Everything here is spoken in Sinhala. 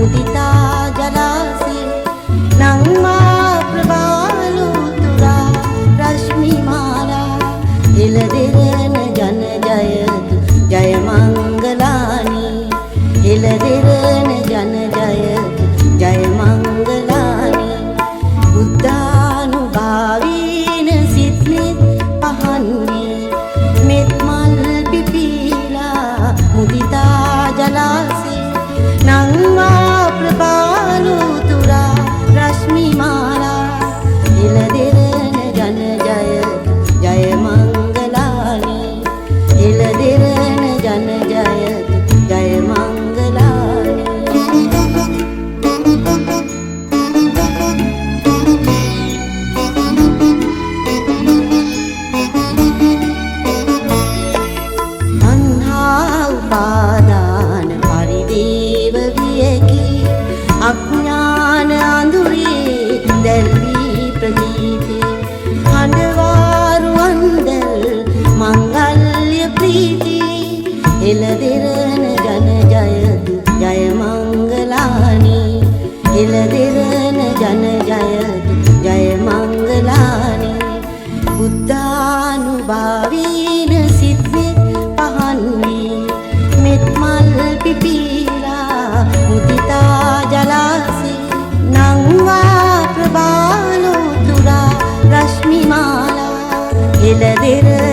මුදිතා ජලාසේ නංවා ප්‍රබාලු තුරා රශ්මි මාලා එළදෙරන ජන ජයතු ජය මංගලානි එළදෙරන ජන ජයතු ජය මංගලානි බුද්ධානුභාවීන සිත්නෙත් පහන්වී මෙත් මල් පිපීලා මුදිතා ජලාසේ නංවා ප්‍රබාලු තුරා රශ්මි මාලා එළදෙරන ජන ජයතු ජය මංගලානි එළදෙරන ජන ජයතු ජය මංගලානි තණ්හා උපාදාන පරිදේව වියකි අඥාන අඳුරේ දැල්වී ප්‍රදීපේ හඬවාරු අන්දල් මංගල්‍ය ප්‍රීති එළදෙරන ජන ජයතු ජය මංගලානි එළදෙරන ජන ජයතු ජය මංගලානි බුද්ධානුභාවීන සිත්නෙත් පහන්වී මෙත් මල් පිපීලා මුදිතා ජලාසේ නංවා ප්‍රබාලු තුරා රශ්මි මාලා එළදෙරන